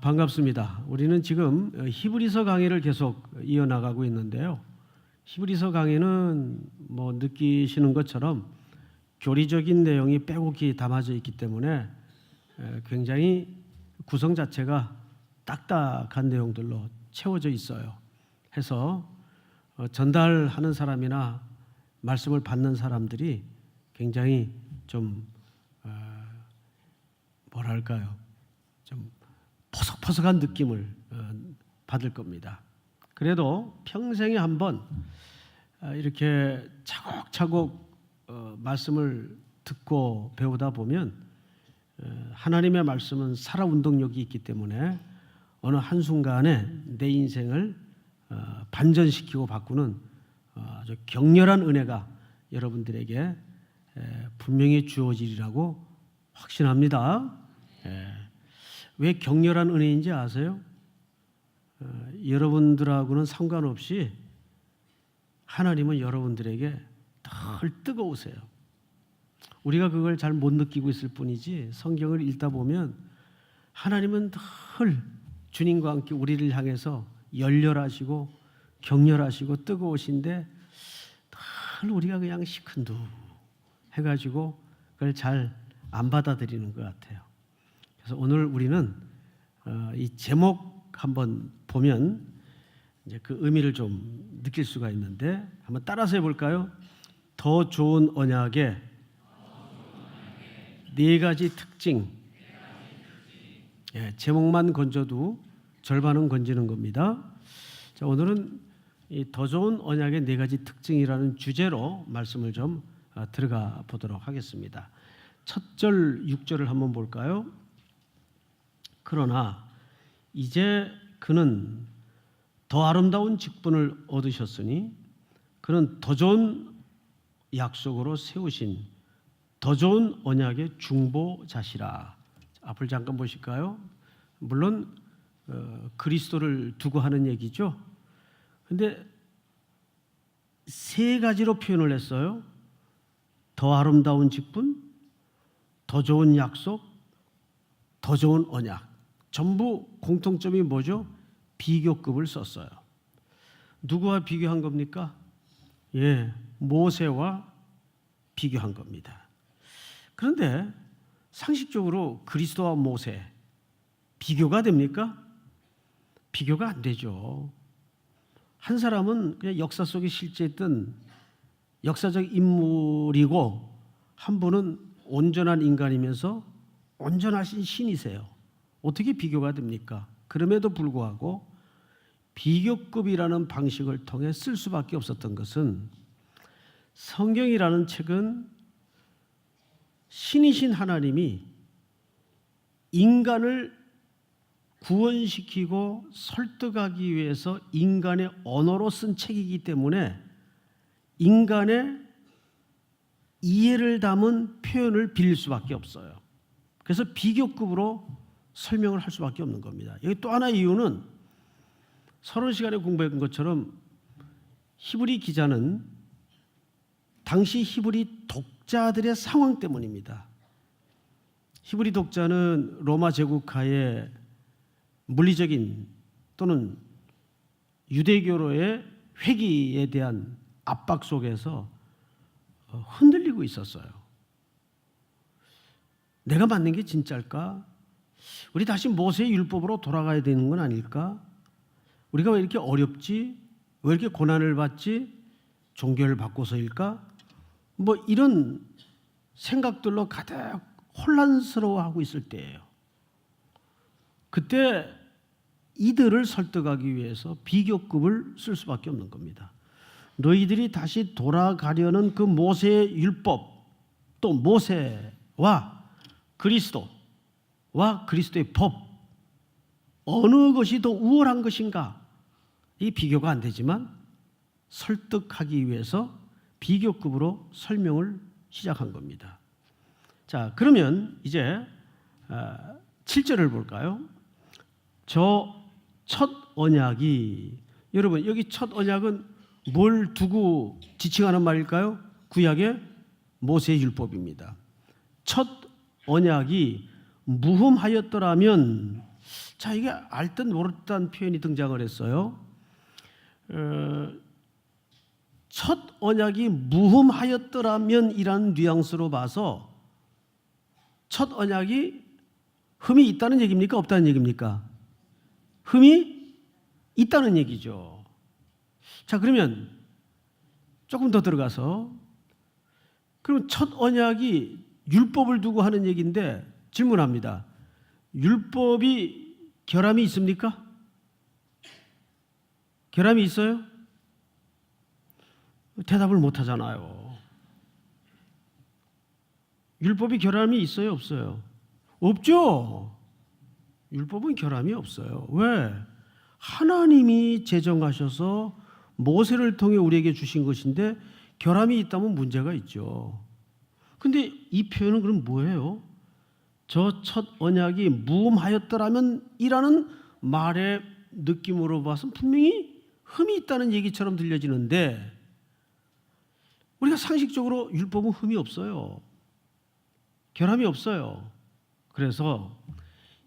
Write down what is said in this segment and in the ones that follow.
반갑습니다. 우리는 지금 히브리서 강의를 계속 이어나가고 있는데요. 히브리서 강의는 느끼시는 것처럼 교리적인 내용이 빼곡히 담아져 있기 때문에 굉장히 구성 자체가 딱딱한 내용들로 채워져 있어요. 해서 전달하는 사람이나 말씀을 받는 사람들이 굉장히 좀 좀 포석포석한 느낌을 받을 겁니다. 그래도 평생에 한번 이렇게 차곡차곡 말씀을 듣고 배우다 보면 하나님의 말씀은 살아 운동력이 있기 때문에 어느 한순간에 내 인생을 반전시키고 바꾸는 아주 격렬한 은혜가 여러분들에게 분명히 주어지리라고 확신합니다. 왜 격렬한 은혜인지 아세요? 여러분들하고는 상관없이 하나님은 여러분들에게 늘 뜨거우세요. 우리가 그걸 잘 못 느끼고 있을 뿐이지 성경을 읽다 보면 하나님은 늘 주님과 함께 우리를 향해서 열렬하시고 격렬하시고 뜨거우신데 늘 우리가 그냥 시큰둥 해가지고 그걸 잘 안 받아들이는 것 같아요. 그래서 오늘 우리는 이 제목 한번 보면 이제 그 의미를 좀 느낄 수가 있는데 한번 따라서 해볼까요? 더 좋은 언약의 네 가지 특징. 제목만 건져도 절반은 건지는 겁니다. 자, 오늘은 이 더 좋은 언약의 네 가지 특징이라는 주제로 말씀을 좀 들어가 보도록 하겠습니다. 첫 절 6절을 한번 볼까요? 그러나 이제 그는 더 아름다운 직분을 얻으셨으니 그는 더 좋은 약속으로 세우신 더 좋은 언약의 중보자시라. 앞을 잠깐 보실까요? 물론 그리스도를 두고 하는 얘기죠. 근데 세 가지로 표현을 했어요. 더 아름다운 직분, 더 좋은 약속, 더 좋은 언약. 전부 공통점이 뭐죠? 비교급을 썼어요. 누구와 비교한 겁니까? 모세와 비교한 겁니다. 그런데 상식적으로 그리스도와 모세 비교가 됩니까? 비교가 안 되죠. 한 사람은 그냥 역사 속에 실제했던 역사적 인물이고 한 분은 온전한 인간이면서 온전하신 신이세요. 어떻게 비교가 됩니까? 그럼에도 불구하고 비교급이라는 방식을 통해 쓸 수밖에 없었던 것은 성경이라는 책은 신이신 하나님이 인간을 구원시키고 설득하기 위해서 인간의 언어로 쓴 책이기 때문에 인간의 이해를 담은 표현을 빌릴 수밖에 없어요. 그래서 비교급으로 설명을 할 수밖에 없는 겁니다. 여기 또 하나의 이유는 서론 시간에 공부한 것처럼 히브리 기자는 당시 히브리 독자들의 상황 때문입니다. 히브리 독자는 로마 제국하에 물리적인 또는 유대교로의 회귀에 대한 압박 속에서 흔들리고 있었어요. 내가 맞는 게 진짜일까? 우리 다시 모세의 율법으로 돌아가야 되는 건 아닐까? 우리가 왜 이렇게 어렵지? 왜 이렇게 고난을 받지? 종교를 바꿔서일까? 이런 생각들로 가득 혼란스러워하고 있을 때예요. 그때 이들을 설득하기 위해서 비교급을 쓸 수밖에 없는 겁니다. 너희들이 다시 돌아가려는 그 모세의 율법, 또 모세와 그리스도와 그리스도의 법, 어느 것이 더 우월한 것인가? 이 비교가 안 되지만 설득하기 위해서 비교급으로 설명을 시작한 겁니다. 자, 그러면 이제 7절을 볼까요? 저 첫 언약이, 여러분 여기 첫 언약은 뭘 두고 지칭하는 말일까요? 구약의 모세의 율법입니다. 첫 언약이 무흠하였더라면 자, 이게 알듯 모르듯한 표현이 등장을 했어요. 첫 언약이 무흠하였더라면이라는 뉘앙스로 봐서 첫 언약이 흠이 있다는 얘기입니까? 없다는 얘기입니까? 흠이 있다는 얘기죠. 자, 그러면 조금 더 들어가서, 그럼 첫 언약이 율법을 두고 하는 얘기인데 질문합니다. 율법이 결함이 있습니까? 결함이 있어요? 대답을 못 하잖아요. 율법이 결함이 있어요? 없어요? 없죠. 율법은 결함이 없어요. 왜? 하나님이 제정하셔서 모세를 통해 우리에게 주신 것인데 결함이 있다면 문제가 있죠. 근데 이 표현은 그럼 뭐예요? 저 첫 언약이 무음하였더라면 이라는 말의 느낌으로 봐서 분명히 흠이 있다는 얘기처럼 들려지는데, 우리가 상식적으로 율법은 흠이 없어요. 결함이 없어요. 그래서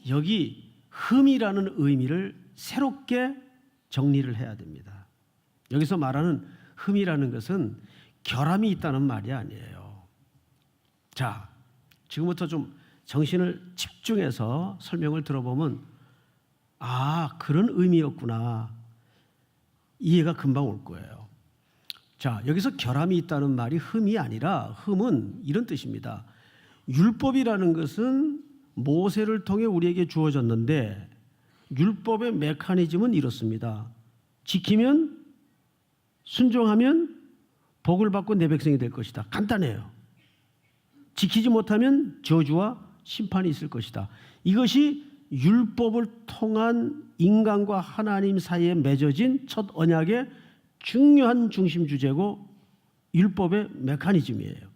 여기 흠이라는 의미를 새롭게 정리를 해야 됩니다. 여기서 말하는 흠이라는 것은 결함이 있다는 말이 아니에요. 자, 지금부터 좀 정신을 집중해서 설명을 들어보면 그런 의미였구나, 이해가 금방 올 거예요. 자, 여기서 결함이 있다는 말이 흠이 아니라, 흠은 이런 뜻입니다. 율법이라는 것은 모세를 통해 우리에게 주어졌는데 율법의 메커니즘은 이렇습니다. 지키면, 순종하면 복을 받고 내 백성이 될 것이다. 간단해요. 지키지 못하면 저주와 심판이 있을 것이다. 이것이 율법을 통한 인간과 하나님 사이에 맺어진 첫 언약의 중요한 중심 주제고 율법의 메커니즘이에요.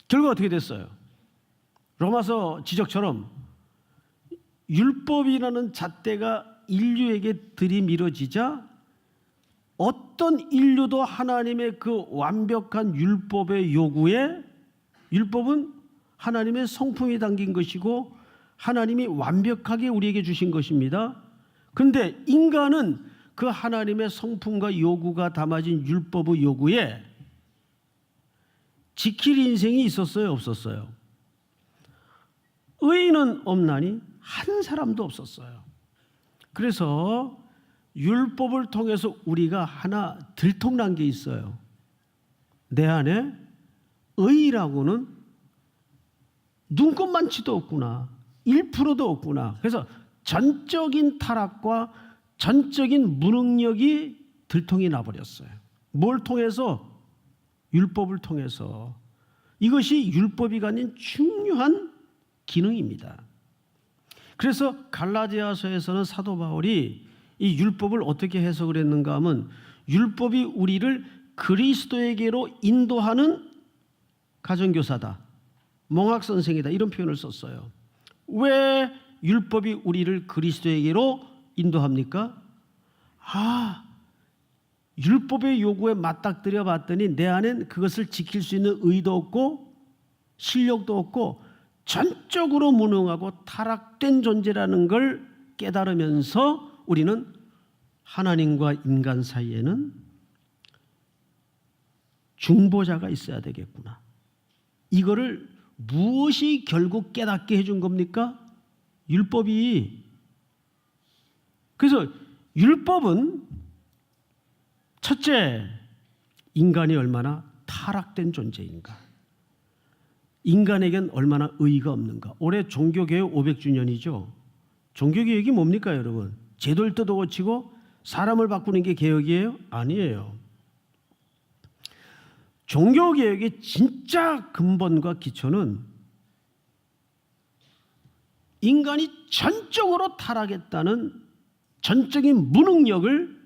결과 어떻게 됐어요? 로마서 지적처럼 율법이라는 잣대가 인류에게 들이밀어지자 어떤 인류도 하나님의 그 완벽한 율법의 요구에, 율법은 하나님의 성품이 담긴 것이고 하나님이 완벽하게 우리에게 주신 것입니다. 그런데 인간은 그 하나님의 성품과 요구가 담아진 율법의 요구에 지킬 인생이 있었어요? 없었어요? 의인은 없나니 한 사람도 없었어요. 그래서 율법을 통해서 우리가 하나 들통난 게 있어요. 내 안에 의라고는 눈꼽만치도 없구나, 1%도 없구나. 그래서 전적인 타락과 전적인 무능력이 들통이 나버렸어요. 뭘 통해서? 율법을 통해서. 이것이 율법이 가진 중요한 기능입니다. 그래서 갈라디아서에서는 사도 바울이 이 율법을 어떻게 해석을 했는가 하면, 율법이 우리를 그리스도에게로 인도하는 가정교사다, 몽학선생이다, 이런 표현을 썼어요. 왜 율법이 우리를 그리스도에게로 인도합니까? 율법의 요구에 맞닥뜨려 봤더니 내 안엔 그것을 지킬 수 있는 의도 없고 실력도 없고 전적으로 무능하고 타락된 존재라는 걸 깨달으면서 우리는 하나님과 인간 사이에는 중보자가 있어야 되겠구나. 이거를 무엇이 결국 깨닫게 해준 겁니까? 율법이. 그래서 율법은 첫째, 인간이 얼마나 타락된 존재인가, 인간에겐 얼마나 의의가 없는가. 올해 종교개혁 500주년이죠. 종교개혁이 뭡니까 여러분? 제도를 뜯어고치고 사람을 바꾸는 게 개혁이에요? 아니에요. 종교개혁의 진짜 근본과 기초는 인간이 전적으로 타락했다는 전적인 무능력을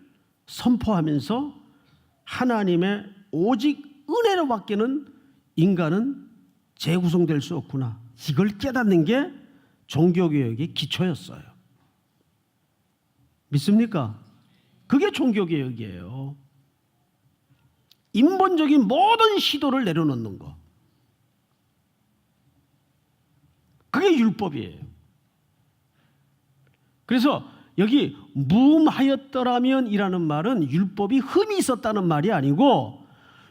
선포하면서 하나님의 오직 은혜로 밖에는 인간은 재구성될 수 없구나, 이걸 깨닫는 게 종교개혁의 기초였어요. 믿습니까? 그게 종교개혁이에요. 인본적인 모든 시도를 내려놓는 거, 그게 율법이에요. 그래서 여기 무음하였더라면이라는 말은 율법이 흠이 있었다는 말이 아니고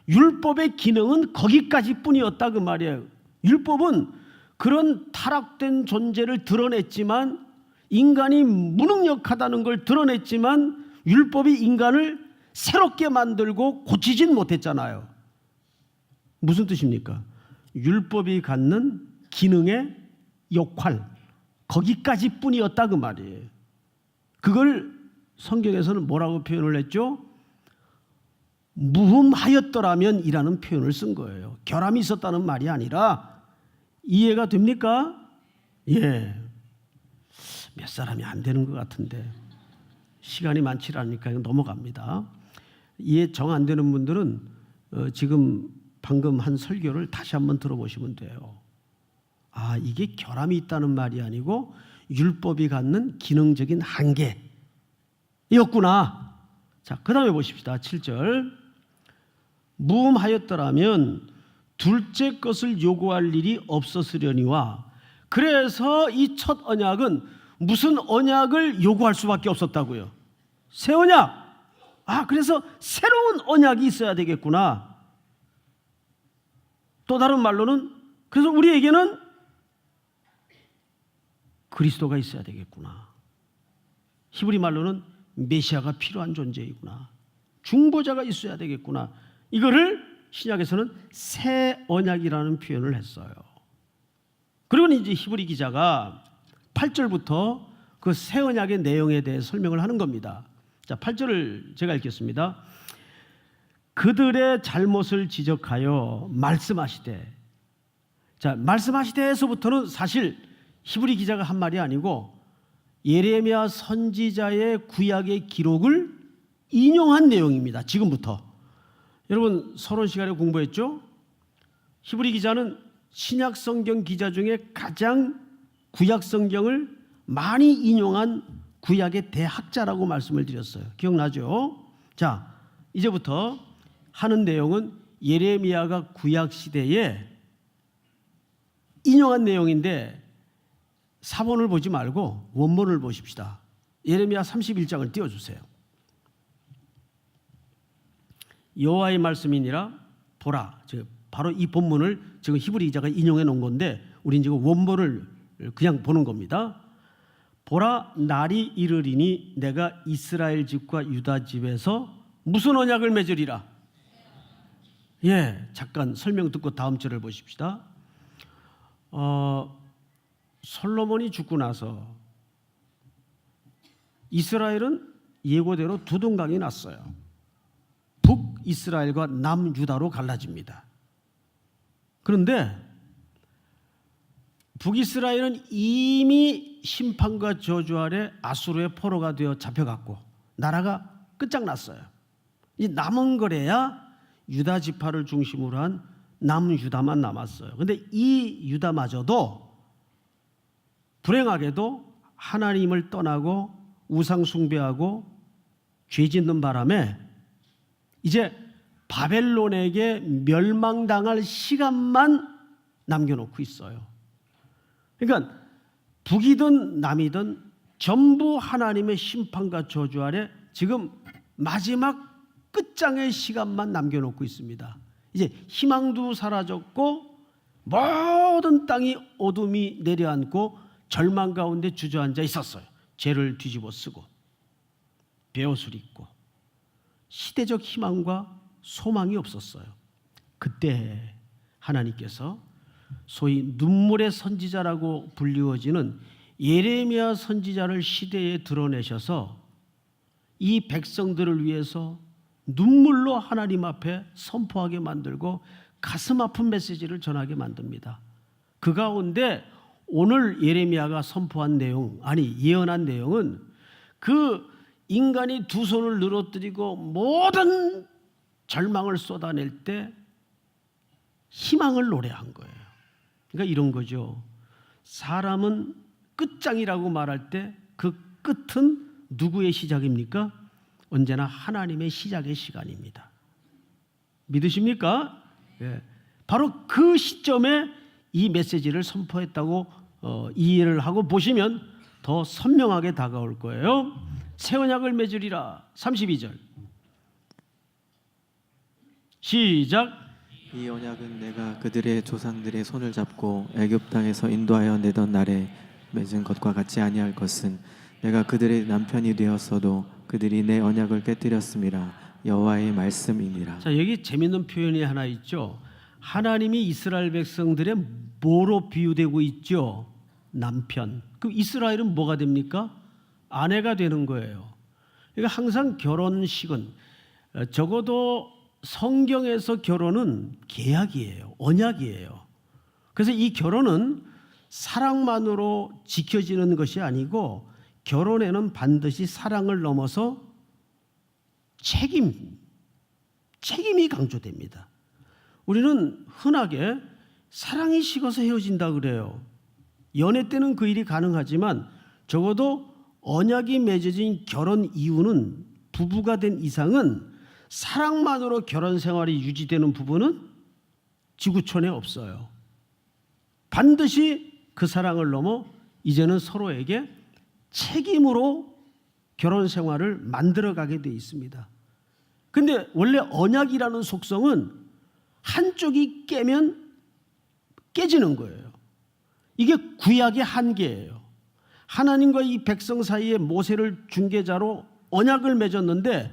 율법의 기능은 거기까지뿐이었다 그 말이에요. 율법은 그런 타락된 존재를 드러냈지만, 인간이 무능력하다는 걸 드러냈지만, 율법이 인간을 새롭게 만들고 고치진 못했잖아요. 무슨 뜻입니까? 율법이 갖는 기능의 역할, 거기까지뿐이었다 그 말이에요. 그걸 성경에서는 뭐라고 표현을 했죠? 무흠하였더라면 이라는 표현을 쓴 거예요. 결함이 있었다는 말이 아니라. 이해가 됩니까? 예. 몇 사람이 안 되는 것 같은데 시간이 많지 않으니까 넘어갑니다. 이해 정 안 되는 분들은 지금 방금 한 설교를 다시 한번 들어보시면 돼요. 아, 이게 결함이 있다는 말이 아니고 율법이 갖는 기능적인 한계였구나. 자, 그 다음에 보십시다. 7절. 무음하였더라면 둘째 것을 요구할 일이 없었으려니와. 그래서 이 첫 언약은 무슨 언약을 요구할 수밖에 없었다고요? 새 언약. 아, 그래서 새로운 언약이 있어야 되겠구나. 또 다른 말로는 그래서 우리에게는 그리스도가 있어야 되겠구나. 히브리 말로는 메시아가 필요한 존재이구나. 중보자가 있어야 되겠구나. 이거를 신약에서는 새 언약이라는 표현을 했어요. 그리고 이제 히브리 기자가 8절부터 그 새 언약의 내용에 대해 설명을 하는 겁니다. 자, 8절을 제가 읽겠습니다. 그들의 잘못을 지적하여 말씀하시되. 자, 말씀하시되에서부터는 사실 히브리 기자가 한 말이 아니고 예레미야 선지자의 구약의 기록을 인용한 내용입니다. 지금부터. 여러분 서론 시간에 공부했죠? 히브리 기자는 신약 성경 기자 중에 가장 구약 성경을 많이 인용한 구약의 대학자라고 말씀을 드렸어요. 기억나죠? 자, 이제부터 하는 내용은 예레미야가 구약 시대에 인용한 내용인데 사본을 보지 말고 원본을 보십시다. 예레미야 31장을 띄워주세요. 여호와의 말씀이니라 보라. 바로 이 본문을 지금 히브리 기자가 인용해 놓은 건데 우린 지금 원본을 그냥 보는 겁니다. 보라, 날이 이르리니 내가 이스라엘 집과 유다 집에서 무슨 언약을 맺으리라. 예, 잠깐 설명 듣고 다음 절을 보십시다. 솔로몬이 죽고 나서 이스라엘은 예고대로 두동강이 났어요. 북이스라엘과 남유다로 갈라집니다. 그런데 북이스라엘은 이미 심판과 저주 아래 아수르의 포로가 되어 잡혀갔고 나라가 끝장났어요. 이 남은 거래야 유다 지파를 중심으로 한 남유다만 남았어요. 그런데 이 유다마저도 불행하게도 하나님을 떠나고 우상 숭배하고 죄 짓는 바람에 이제 바벨론에게 멸망당할 시간만 남겨놓고 있어요. 그러니까 북이든 남이든 전부 하나님의 심판과 저주 아래 지금 마지막 끝장의 시간만 남겨놓고 있습니다. 이제 희망도 사라졌고 모든 땅이 어둠이 내려앉고 절망 가운데 주저앉아 있었어요. 죄를 뒤집어 쓰고 베옷을 입고 시대적 희망과 소망이 없었어요. 그때 하나님께서 소위 눈물의 선지자라고 불리워지는 예레미야 선지자를 시대에 드러내셔서 이 백성들을 위해서 눈물로 하나님 앞에 선포하게 만들고 가슴 아픈 메시지를 전하게 만듭니다. 그 가운데 오늘 예레미야가 선포한 내용, 아니 예언한 내용은 그 인간이 두 손을 늘어뜨리고 모든 절망을 쏟아낼 때 희망을 노래한 거예요. 그러니까 이런 거죠. 사람은 끝장이라고 말할 때 그 끝은 누구의 시작입니까? 언제나 하나님의 시작의 시간입니다. 믿으십니까? 예. 바로 그 시점에 이 메시지를 선포했다고 이해를 하고 보시면 더 선명하게 다가올 거예요. 새 언약을 맺으리라. 32절 시작. 이 언약은 내가 그들의 조상들의 손을 잡고 애굽 땅에서 인도하여 내던 날에 맺은 것과 같이 아니할 것은 내가 그들의 남편이 되었어도 그들이 내 언약을 깨뜨렸음이라. 여호와의 말씀이니라. 자, 여기 재밌는 표현이 하나 있죠. 하나님이 이스라엘 백성들의 뭐로 비유되고 있죠? 남편. 그럼 이스라엘은 뭐가 됩니까? 아내가 되는 거예요. 그러니까 항상 결혼식은 적어도 성경에서 결혼은 계약이에요. 언약이에요. 그래서 이 결혼은 사랑만으로 지켜지는 것이 아니고 결혼에는 반드시 사랑을 넘어서 책임이 강조됩니다. 우리는 흔하게 사랑이 식어서 헤어진다 그래요. 연애 때는 그 일이 가능하지만 적어도 언약이 맺어진 결혼 이후는 부부가 된 이상은 사랑만으로 결혼 생활이 유지되는 부부는 지구촌에 없어요. 반드시 그 사랑을 넘어 이제는 서로에게 책임으로 결혼 생활을 만들어가게 돼 있습니다. 근데 원래 언약이라는 속성은 한쪽이 깨면 깨지는 거예요. 이게 구약의 한계예요. 하나님과 이 백성 사이에 모세를 중개자로 언약을 맺었는데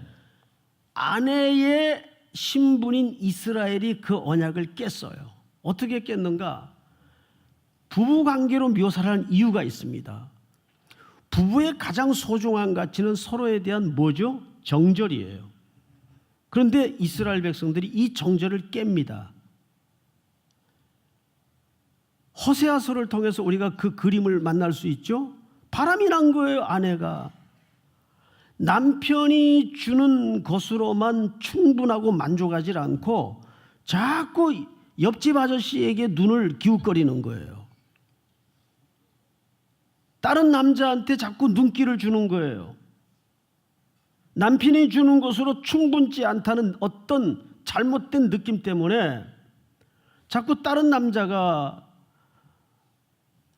아내의 신분인 이스라엘이 그 언약을 깼어요. 어떻게 깼는가? 부부관계로 묘사를 한 이유가 있습니다. 부부의 가장 소중한 가치는 서로에 대한 뭐죠? 정절이에요. 그런데 이스라엘 백성들이 이 정절을 깹니다. 호세아서를 통해서 우리가 그 그림을 만날 수 있죠. 바람이 난 거예요. 아내가 남편이 주는 것으로만 충분하고 만족하지 않고 자꾸 옆집 아저씨에게 눈을 기웃거리는 거예요. 다른 남자한테 자꾸 눈길을 주는 거예요. 남편이 주는 것으로 충분치 않다는 어떤 잘못된 느낌 때문에 자꾸 다른 남자가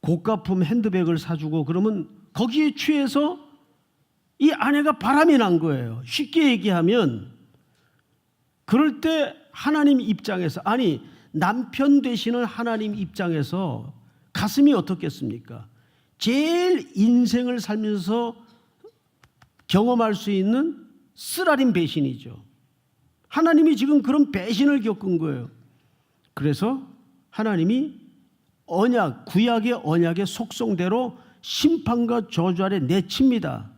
고가품 핸드백을 사주고 그러면 거기에 취해서 이 아내가 바람이 난 거예요. 쉽게 얘기하면 그럴 때 하나님 입장에서, 아니 남편 되시는 하나님 입장에서 가슴이 어떻겠습니까? 제일 인생을 살면서 경험할 수 있는 쓰라린 배신이죠. 하나님이 지금 그런 배신을 겪은 거예요. 그래서 하나님이 언약, 구약의 언약의 속성대로 심판과 저주 아래 내칩니다.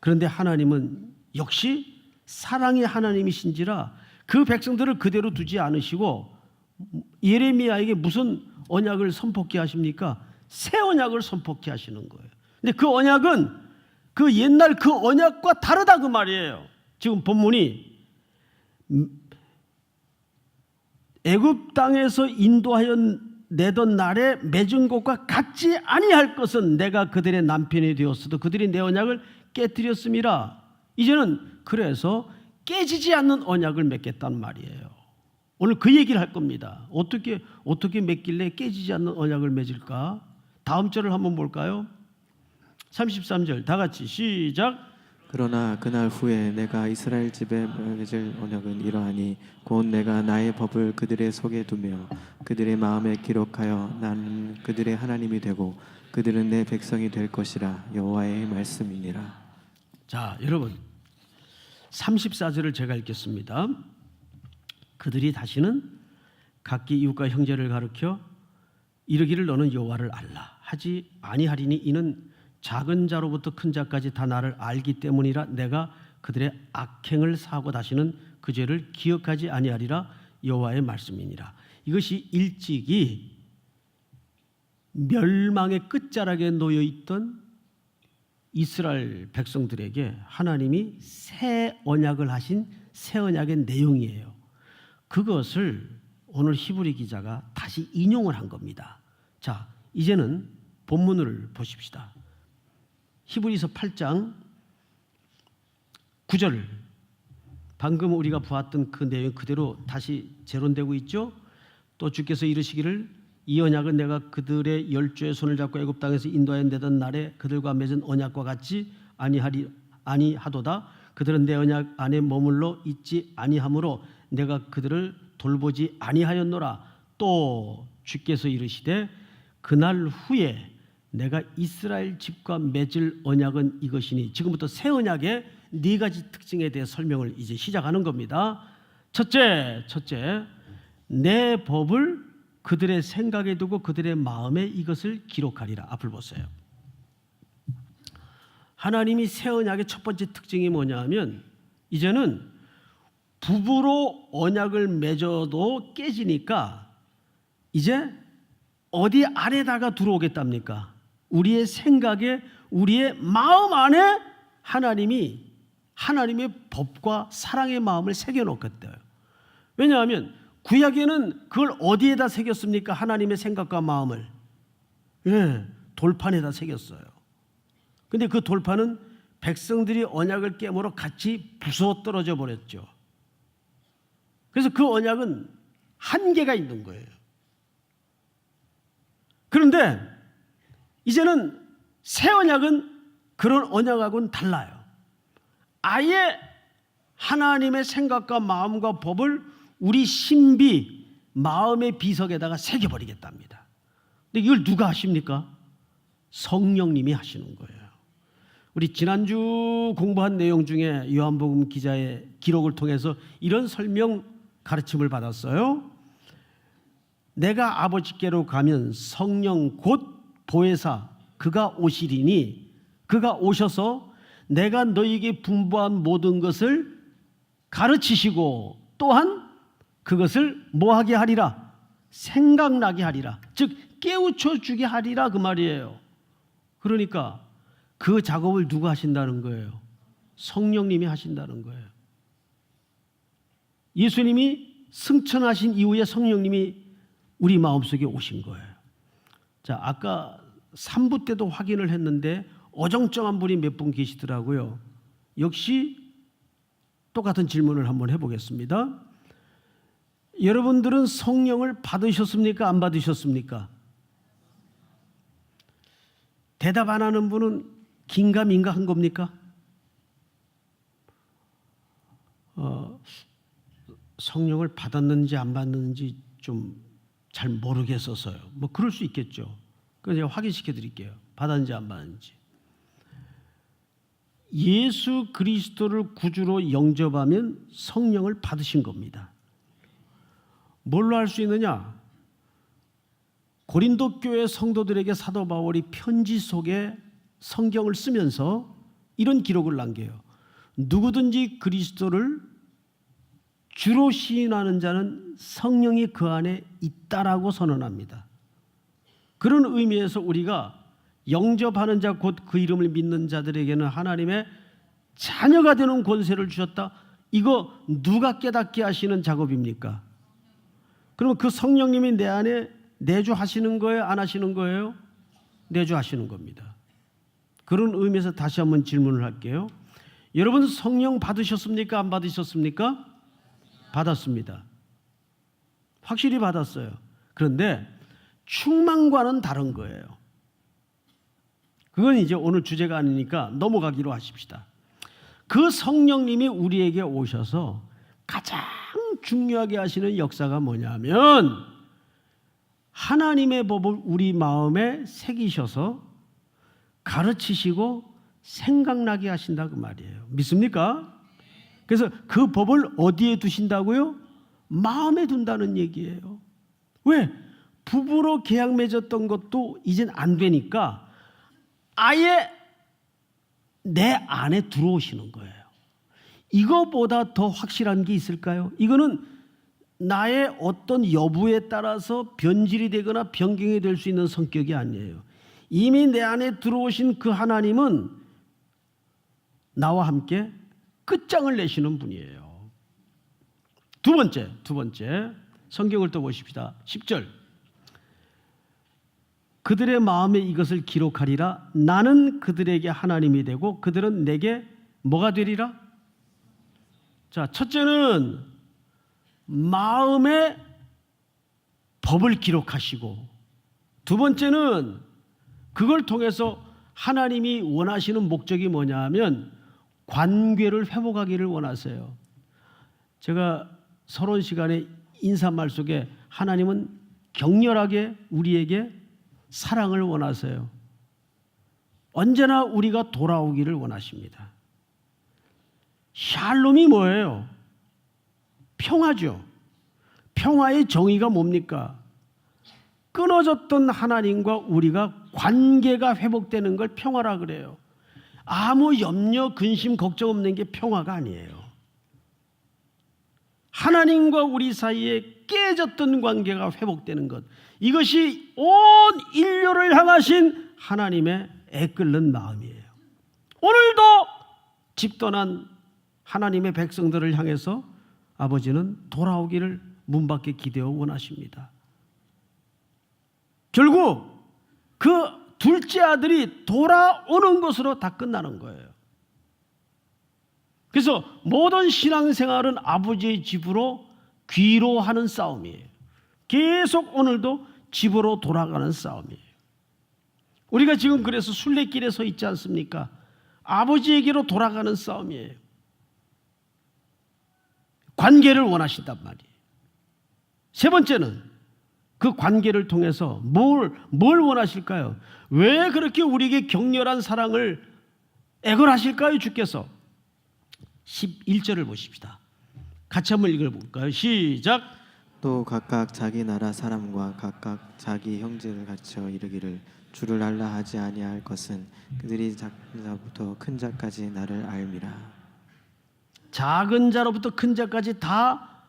그런데 하나님은 역시 사랑의 하나님이신지라 그 백성들을 그대로 두지 않으시고 예레미야에게 무슨 언약을 선포케 하십니까? 새 언약을 선포케 하시는 거예요. 근데 그 언약은 그 옛날 그 언약과 다르다 그 말이에요. 지금 본문이 애굽 땅에서 인도하여 내던 날에 맺은 것과 같지 아니할 것은 내가 그들의 남편이 되었어도 그들이 내 언약을 깨뜨렸음이라. 이제는 그래서 깨지지 않는 언약을 맺겠다는 말이에요. 오늘 그 얘기를 할 겁니다. 어떻게 맺길래 깨지지 않는 언약을 맺을까? 다음 절을 한번 볼까요? 33절 다 같이 시작. 그러나 그날 후에 내가 이스라엘 집에 맺을 언약은 이러하니 곧 내가 나의 법을 그들의 속에 두며 그들의 마음에 기록하여 나는 그들의 하나님이 되고 그들은 내 백성이 될 것이라. 여호와의 말씀이니라. 자, 여러분 34절을 제가 읽겠습니다. 그들이 다시는 각기 이웃과 형제를 가르쳐 이르기를 너는 여호와를 알라 하지 아니하리니 이는 작은 자로부터 큰 자까지 다 나를 알기 때문이라. 내가 그들의 악행을 사하고 다시는 그 죄를 기억하지 아니하리라. 여호와의 말씀이니라. 이것이 일찍이 멸망의 끝자락에 놓여 있던 이스라엘 백성들에게 하나님이 새 언약을 하신 새 언약의 내용이에요. 그것을 오늘 히브리 기자가 다시 인용을 한 겁니다. 자, 이제는 본문을 보십시다. 히브리서 8장 9절, 방금 우리가 보았던 그 내용 그대로 다시 재론되고 있죠. 또 주께서 이르시기를 이 언약은 내가 그들의 열조의 손을 잡고 애굽 땅에서 인도하여 내던 날에 그들과 맺은 언약과 같지 아니하도다. 그들은 내 언약 안에 머물러 있지 아니하므로 내가 그들을 돌보지 아니하였노라. 또 주께서 이르시되 그날 후에 내가 이스라엘 집과 맺을 언약은 이것이니. 지금부터 새 언약의 네 가지 특징에 대해 설명을 이제 시작하는 겁니다. 첫째, 내 법을 그들의 생각에 두고 그들의 마음에 이것을 기록하리라. 앞을 보세요. 하나님이 새 언약의 첫 번째 특징이 뭐냐면 이제는 부부로 언약을 맺어도 깨지니까 이제 어디 안에다가 들어오겠답니까? 우리의 생각에, 우리의 마음 안에 하나님의 법과 사랑의 마음을 새겨놓겠대요. 왜냐하면 구약에는 그걸 어디에다 새겼습니까? 하나님의 생각과 마음을 돌판에다 새겼어요. 근데 그 돌판은 백성들이 언약을 깨물어 같이 부서 떨어져 버렸죠. 그래서 그 언약은 한계가 있는 거예요. 그런데 이제는 새 언약은 그런 언약하고는 달라요. 아예 하나님의 생각과 마음과 법을 우리 신비, 마음의 비석에다가 새겨버리겠답니다. 근데 이걸 누가 하십니까? 성령님이 하시는 거예요. 우리 지난주 공부한 내용 중에 요한복음 기자의 기록을 통해서 이런 설명 가르침을 받았어요. 내가 아버지께로 가면 성령 곧 보혜사 그가 오시리니 그가 오셔서 내가 너희에게 분부한 모든 것을 가르치시고 또한 그것을 뭐하게 하리라? 생각나게 하리라. 즉 깨우쳐 주게 하리라 그 말이에요. 그러니까 그 작업을 누가 하신다는 거예요? 성령님이 하신다는 거예요. 예수님이 승천하신 이후에 성령님이 우리 마음속에 오신 거예요. 자, 아까 3부 때도 확인을 했는데 어정쩡한 분이 몇 분 계시더라고요. 역시 똑같은 질문을 한번 해보겠습니다. 여러분들은 성령을 받으셨습니까? 안 받으셨습니까? 대답 안 하는 분은 긴가민가 한 겁니까? 성령을 받았는지 안 받았는지 좀 잘 모르겠어서요. 뭐 그럴 수 있겠죠. 그래서 제가 확인시켜 드릴게요. 받았는지 안 받았는지. 예수 그리스도를 구주로 영접하면 성령을 받으신 겁니다. 뭘로 할 수 있느냐? 고린도 교회 성도들에게 사도 바울이 편지 속에 성경을 쓰면서 이런 기록을 남겨요. 누구든지 그리스도를 주로 시인하는 자는 성령이 그 안에 있다라고 선언합니다. 그런 의미에서 우리가 영접하는 자 곧 그 이름을 믿는 자들에게는 하나님의 자녀가 되는 권세를 주셨다. 이거 누가 깨닫게 하시는 작업입니까? 그러면 그 성령님이 내 안에 내주하시는 거예요? 안 하시는 거예요? 내주하시는 겁니다. 그런 의미에서 다시 한번 질문을 할게요. 여러분 성령 받으셨습니까? 안 받으셨습니까? 받았습니다. 확실히 받았어요. 그런데 충만과는 다른 거예요. 그건 이제 오늘 주제가 아니니까 넘어가기로 하십시다. 그 성령님이 우리에게 오셔서 가장 중요하게 하시는 역사가 뭐냐면 하나님의 법을 우리 마음에 새기셔서 가르치시고 생각나게 하신다 그 말이에요. 믿습니까? 그래서 그 법을 어디에 두신다고요? 마음에 둔다는 얘기예요. 왜? 부부로 계약 맺었던 것도 이젠 안 되니까 아예 내 안에 들어오시는 거예요. 이거보다 더 확실한 게 있을까요? 이거는 나의 어떤 여부에 따라서 변질이 되거나 변경이 될 수 있는 성격이 아니에요. 이미 내 안에 들어오신 그 하나님은 나와 함께 끝장을 내시는 분이에요. 두 번째 성경을 또 보십시다. 10절 그들의 마음에 이것을 기록하리라. 나는 그들에게 하나님이 되고 그들은 내게 뭐가 되리라? 자, 첫째는 마음에 법을 기록하시고 두 번째는 그걸 통해서 하나님이 원하시는 목적이 뭐냐 하면 관계를 회복하기를 원하세요. 제가 서론 시간에 인사말 속에 하나님은 격렬하게 우리에게 사랑을 원하세요. 언제나 우리가 돌아오기를 원하십니다. 샬롬이 뭐예요? 평화죠. 평화의 정의가 뭡니까? 끊어졌던 하나님과 우리가 관계가 회복되는 걸 평화라 그래요. 아무 염려, 근심, 걱정 없는 게 평화가 아니에요. 하나님과 우리 사이에 깨졌던 관계가 회복되는 것, 이것이 온 인류를 향하신 하나님의 애끓는 마음이에요. 오늘도 집 떠난 하나님의 백성들을 향해서 아버지는 돌아오기를 문 밖에 기대어 원하십니다. 결국 그 둘째 아들이 돌아오는 것으로 다 끝나는 거예요. 그래서 모든 신앙생활은 아버지의 집으로 귀로 하는 싸움이에요. 계속 오늘도 집으로 돌아가는 싸움이에요. 우리가 지금 그래서 순례길에 서 있지 않습니까? 아버지에게로 돌아가는 싸움이에요. 관계를 원하신단 말이에요. 세 번째는 그 관계를 통해서 뭘 원하실까요? 왜 그렇게 우리에게 격렬한 사랑을 애걸하실까요? 주께서 11절을 보십시다. 같이 한번 읽어볼까요? 시작. 또 각각 자기 나라 사람과 각각 자기 형제를 갖춰 이르기를 주를 알라 하지 아니할 것은 그들이 작은 자부터 큰 자까지 나를 알미라. 작은 자로부터 큰 자까지 다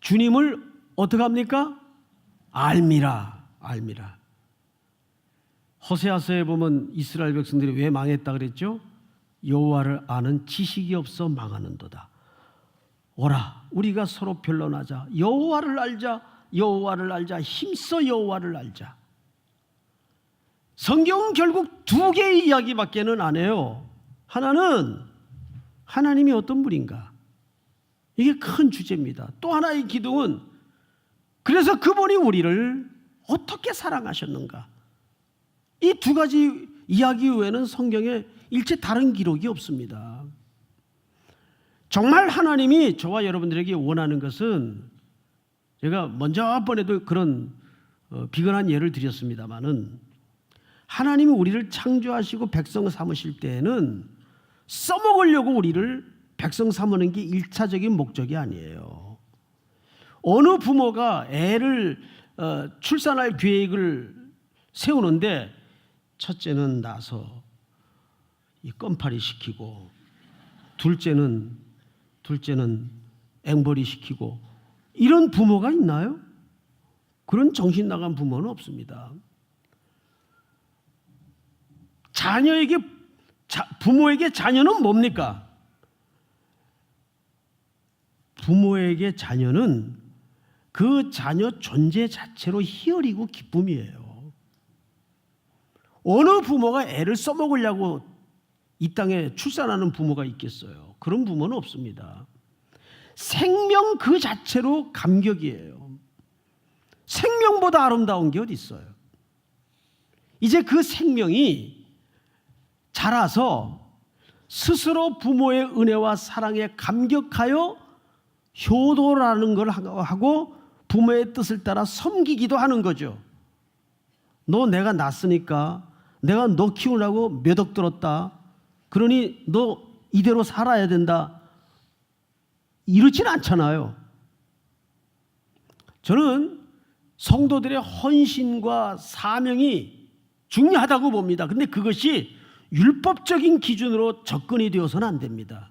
주님을 어떻게 합니까? 알미라. 호세아서에 보면 이스라엘 백성들이 왜 망했다 그랬죠? 여호와를 아는 지식이 없어 망하는도다. 오라, 우리가 서로 변론하자. 여호와를 알자. 힘써 여호와를 알자. 성경은 결국 두 개의 이야기밖에는 안 해요. 하나는 하나님이 어떤 분인가, 이게 큰 주제입니다. 또 하나의 기둥은 그래서 그분이 우리를 어떻게 사랑하셨는가. 이 두 가지 이야기 외에는 성경에 일체 다른 기록이 없습니다. 정말 하나님이 저와 여러분들에게 원하는 것은, 제가 먼저 번에도 그런 비근한 예를 드렸습니다마는, 하나님이 우리를 창조하시고 백성 삼으실 때에는 써먹으려고 우리를 백성 삼는 게 1차적인 목적이 아니에요. 어느 부모가 애를 출산할 계획을 세우는데 첫째는 낳아서 이 껌파리 시키고, 둘째는 앵벌이 시키고, 이런 부모가 있나요? 그런 정신 나간 부모는 없습니다. 부모에게 자녀는 뭡니까? 부모에게 자녀는 그 자녀 존재 자체로 희열이고 기쁨이에요. 어느 부모가 애를 써먹으려고 이 땅에 출산하는 부모가 있겠어요? 그런 부모는 없습니다. 생명 그 자체로 감격이에요. 생명보다 아름다운 게 어디 있어요? 이제 그 생명이 자라서 스스로 부모의 은혜와 사랑에 감격하여 효도라는 걸 하고 부모의 뜻을 따라 섬기기도 하는 거죠. 너 내가 낳았으니까 내가 너 키우려고 몇 억 들었다, 그러니 너 이대로 살아야 된다, 이렇지는 않잖아요. 저는 성도들의 헌신과 사명이 중요하다고 봅니다. 근데 그것이 율법적인 기준으로 접근이 되어서는 안 됩니다.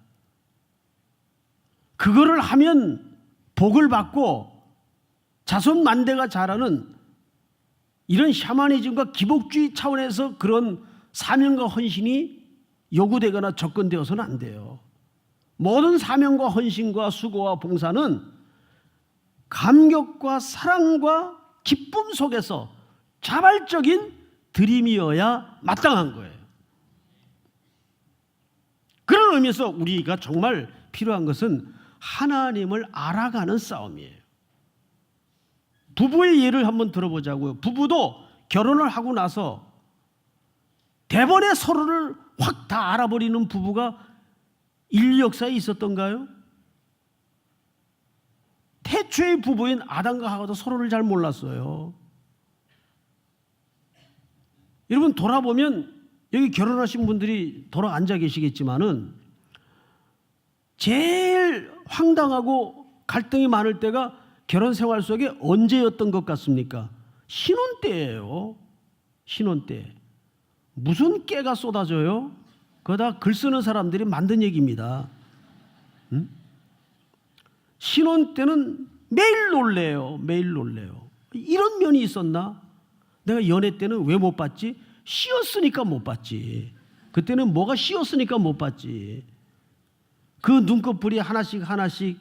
그거를 하면 복을 받고 자손 만대가 자라는 이런 샤머니즘과 기복주의 차원에서 그런 사명과 헌신이 요구되거나 접근되어서는 안 돼요. 모든 사명과 헌신과 수고와 봉사는 감격과 사랑과 기쁨 속에서 자발적인 드림이어야 마땅한 거예요. 그런 의미에서 우리가 정말 필요한 것은 하나님을 알아가는 싸움이에요. 부부의 예를 한번 들어보자고요. 부부도 결혼을 하고 나서 대번에 서로를 확 다 알아버리는 부부가 인류 역사에 있었던가요? 태초의 부부인 아담과 하와도 서로를 잘 몰랐어요. 여러분 돌아보면 여기 결혼하신 분들이 돌아 앉아 계시겠지만은 제일 황당하고 갈등이 많을 때가 결혼 생활 속에 언제였던 것 같습니까? 신혼 때예요. 신혼 때. 무슨 깨가 쏟아져요? 그거 다 글 쓰는 사람들이 만든 얘기입니다. 응? 신혼 때는 매일 놀래요. 매일 놀래요. 이런 면이 있었나? 내가 연애 때는 왜 못 봤지? 씌었으니까 못 봤지. 그때는 뭐가 씌었으니까 못 봤지. 그 눈꺼풀이 하나씩 하나씩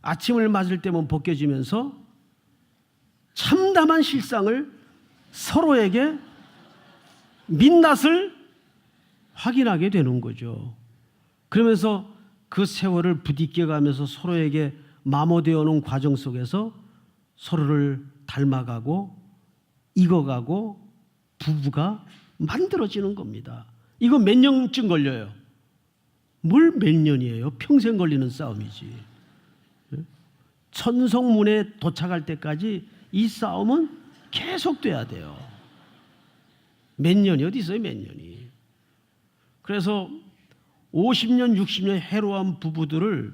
아침을 맞을 때면 벗겨지면서 참담한 실상을 서로에게 민낯을 확인하게 되는 거죠. 그러면서 그 세월을 부딪혀가면서 서로에게 마모되어 오는 과정 속에서 서로를 닮아가고 익어가고 부부가 만들어지는 겁니다. 이거 몇 년쯤 걸려요? 뭘 몇 년이에요? 평생 걸리는 싸움이지. 천성문에 도착할 때까지 이 싸움은 계속돼야 돼요. 몇 년이 어디 있어요? 몇 년이. 그래서 50년, 60년 해로한 부부들을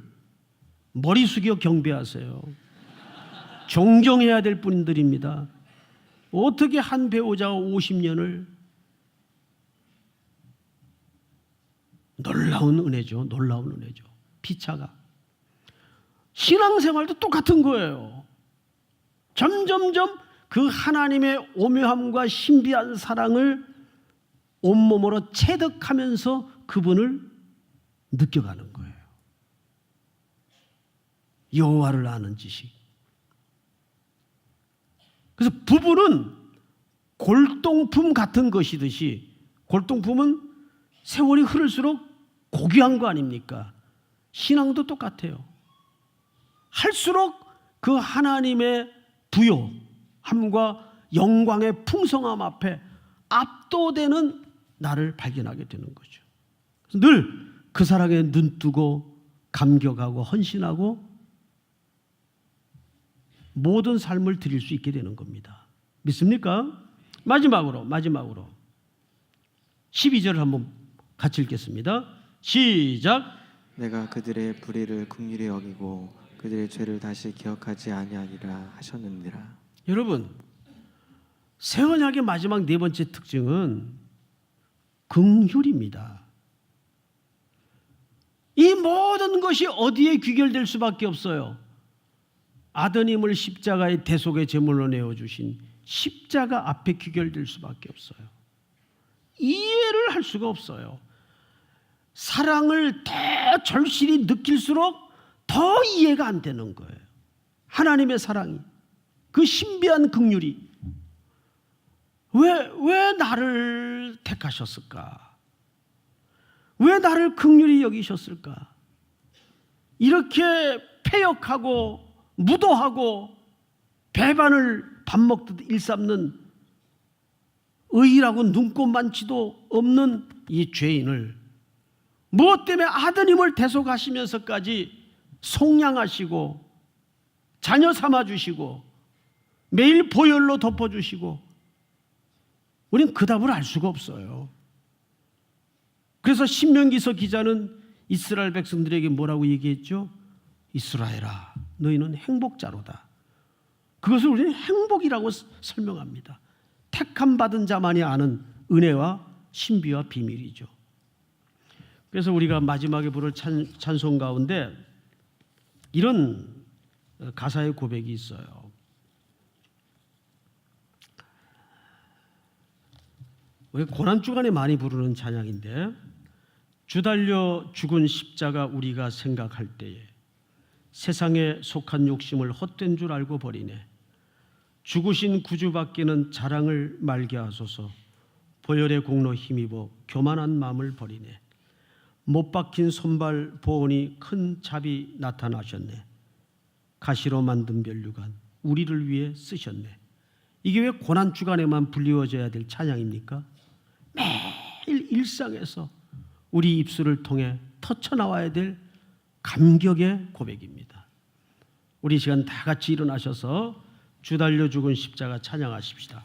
머리 숙여 경배하세요. 존경해야 될 분들입니다. 어떻게 한 배우자가 50년을 놀라운 은혜죠. 놀라운 은혜죠. 피차가. 신앙생활도 똑같은 거예요. 점점점 그 하나님의 오묘함과 신비한 사랑을 온몸으로 체득하면서 그분을 느껴가는 거예요. 여호와를 아는 지식. 그래서 부부는 골동품 같은 것이듯이, 골동품은 세월이 흐를수록 고귀한 거 아닙니까? 신앙도 똑같아요. 할수록 그 하나님의 부요함과 영광의 풍성함 앞에 압도되는 나를 발견하게 되는 거죠. 늘 그 사랑에 눈뜨고 감격하고 헌신하고 모든 삶을 드릴 수 있게 되는 겁니다. 믿습니까? 마지막으로 12절을 한번 같이 읽겠습니다. 시작. 내가 그들의 불의를 긍휼히 여기고 그들의 죄를 다시 기억하지 아니하리라 하셨느니라. 여러분, 새 언약의 마지막 네 번째 특징은 긍휼입니다. 이 모든 것이 어디에 귀결될 수밖에 없어요? 아드님을 십자가의 대속의 제물로 내어주신 십자가 앞에 귀결될 수밖에 없어요. 이해를 할 수가 없어요. 사랑을 더 절실히 느낄수록 더 이해가 안 되는 거예요. 하나님의 사랑이, 그 신비한 긍휼이 왜 나를 택하셨을까? 왜 나를 긍휼히 여기셨을까? 이렇게 패역하고 무도하고 배반을 밥 먹듯 일삼는 의인하고 눈꼽만치도 없는 이 죄인을 무엇 때문에 아드님을 대속하시면서까지 속량하시고 자녀 삼아주시고 매일 보혈로 덮어주시고, 우리는 그 답을 알 수가 없어요. 그래서 신명기서 기자는 이스라엘 백성들에게 뭐라고 얘기했죠? 이스라엘아, 너희는 행복자로다. 그것을 우리는 행복이라고 설명합니다. 택함 받은 자만이 아는 은혜와 신비와 비밀이죠. 그래서 우리가 마지막에 부를 찬송 가운데 이런 가사의 고백이 있어요. 우리 고난주간에 많이 부르는 찬양인데, 주달려 죽은 십자가 우리가 생각할 때에 세상에 속한 욕심을 헛된 줄 알고 버리네. 죽으신 구주받기는 자랑을 말게 하소서. 보혈의 공로 힘입어 교만한 마음을 버리네. 못 박힌 손발 보온이 큰 잡이 나타나셨네. 가시로 만든 면류관 우리를 위해 쓰셨네. 이게 왜 고난 주간에만 불리워져야 될 찬양입니까? 매일 일상에서 우리 입술을 통해 터쳐나와야 될 감격의 고백입니다. 우리 시간 다 같이 일어나셔서 주 달려 죽은 십자가 찬양하십시다.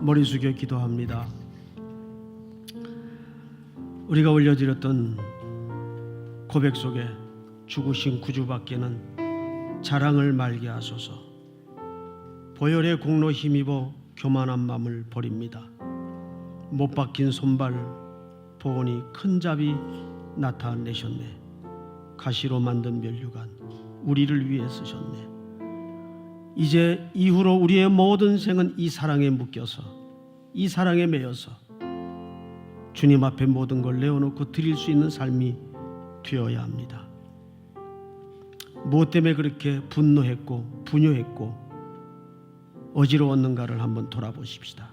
머리 숙여 기도합니다. 우리가 올려드렸던 고백 속에 죽으신 구주밖에는 자랑을 말게 하소서. 보혈의 공로 힘입어 교만한 마음을 버립니다. 못 박힌 손발 보니 큰 잡이 나타내셨네. 가시로 만든 면류관 우리를 위해 쓰셨네. 이제 이후로 우리의 모든 생은 이 사랑에 묶여서 이 사랑에 매여서 주님 앞에 모든 걸 내어놓고 드릴 수 있는 삶이 되어야 합니다. 무엇 때문에 그렇게 분노했고 분유했고 어지러웠는가를 한번 돌아보십시다.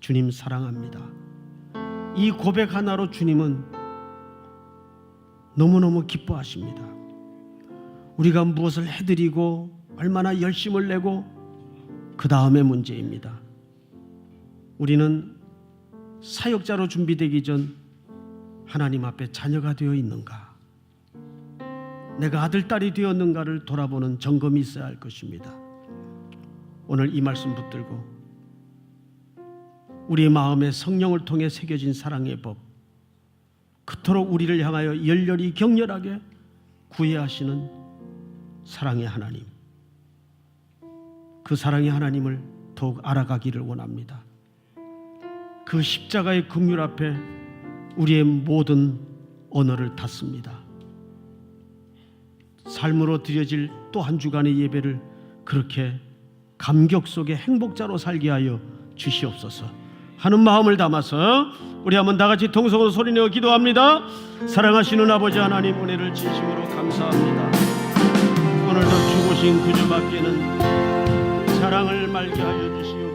주님 사랑합니다. 이 고백 하나로 주님은 너무너무 기뻐하십니다. 우리가 무엇을 해드리고 얼마나 열심을 내고 그 다음의 문제입니다. 우리는 사역자로 준비되기 전 하나님 앞에 자녀가 되어 있는가, 내가 아들, 딸이 되었는가를 돌아보는 점검이 있어야 할 것입니다. 오늘 이 말씀 붙들고 우리의 마음에 성령을 통해 새겨진 사랑의 법, 그토록 우리를 향하여 열렬히 격렬하게 구애하시는 사랑의 하나님, 그 사랑의 하나님을 더욱 알아가기를 원합니다. 그 십자가의 긍휼 앞에 우리의 모든 언어를 닫습니다. 삶으로 드려질 또 한 주간의 예배를 그렇게 감격 속에 행복자로 살게 하여 주시옵소서 하는 마음을 담아서 우리 한번 다 같이 통성으로 소리내어 기도합니다. 사랑하시는 아버지 하나님, 은혜를 진심으로 감사합니다. 오늘도 주보신 구주밖에는 사랑을 말게 하여 주시오.